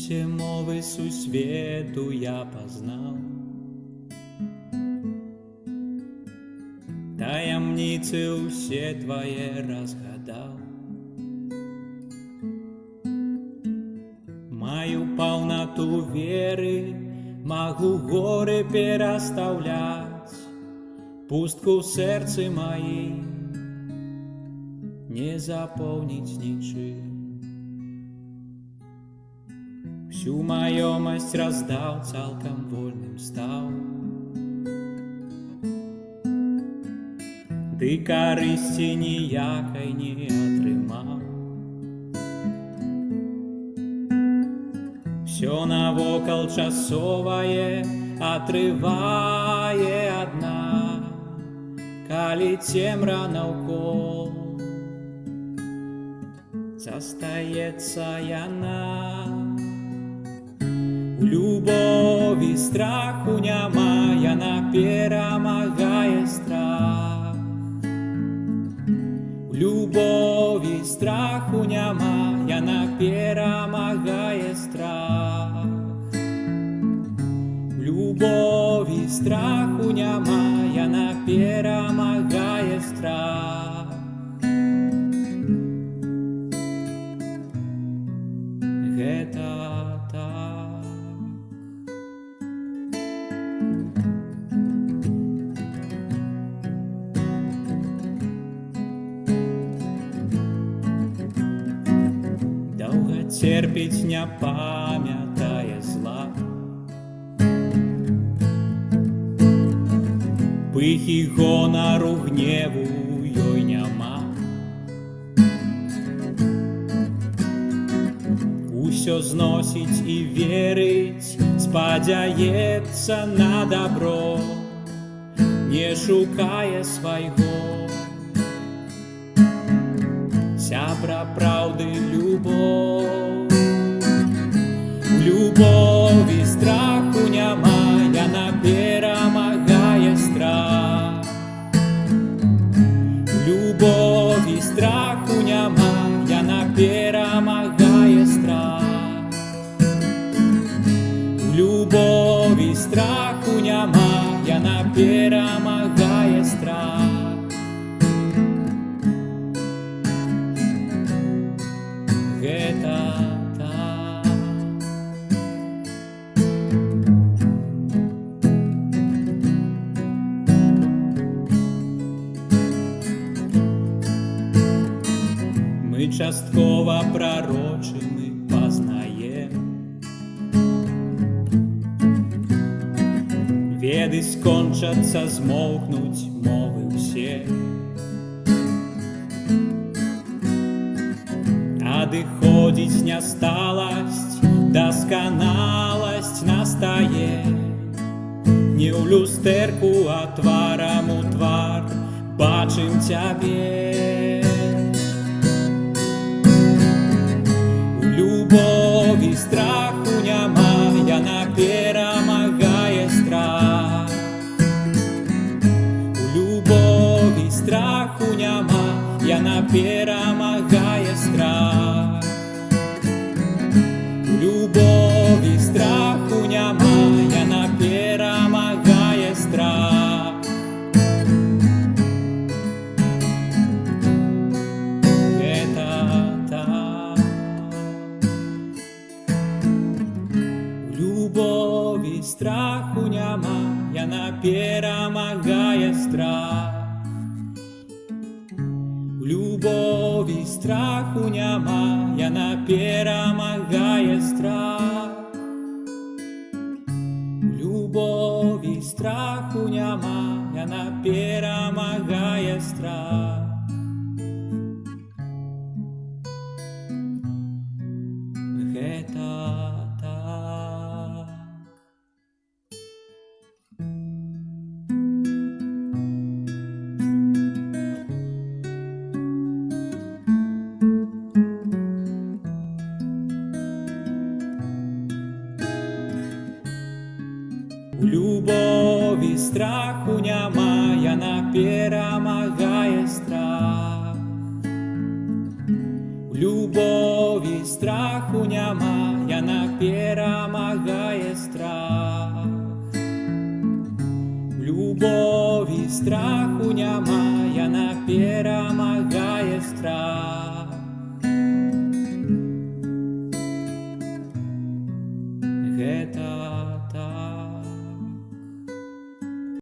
Усе мовы сусвету я пазнаў, таямніцы ўсе твае разгадаў. Маю паўнату веры, магу горы перастаўляць, пустку ў сэрцы маім не запоўніць нічым. Всю маёмасць раздаў, цалкам вольным стаў, ды карысці ніякай не атрымаў. Всё навокал часовае атрывае адна, калі цемра наўкол, застаецца яна. У любові страху няма, яна перамагае страх. У любові страху няма, яна перамагае страх. У любові страху няма, яна перамагае страх. Гэта так. Доўга церпіць, не памятае зла, пыхі, гонару, гневу ёй няма. Усё зносіць і верыць, спадзяецца на дабро, не шукае свайго. Сябра праўды любоў. У любові страху няма, яна перамагае страх. У любові страху няма, яна перамагае страх. У любові страху няма, яна перамагае страх. Гэта так. Мы часткова прарочым і пазнаем, веды скончацца, змоўкнуць мовы ўсе. Адыходзіць нясталасць, дасканаласць настае. Не ў люстэрку, а тварам у твар бачым цябе. У любові страху няма, яна перамагае страх. У любові страху няма, яна перамагае страх. У любові страху няма, яна перамагае страх. Гэта так. У любові страху няма, яна перамагае страх. У любові страху няма, яна перамагае страх. У любові страху няма, яна перамагае страх. Гэта так. У любові страху няма, яна перамагае страх. У любові страху няма, яна перамагае страх. Любові страху няма, яна перамагае страх.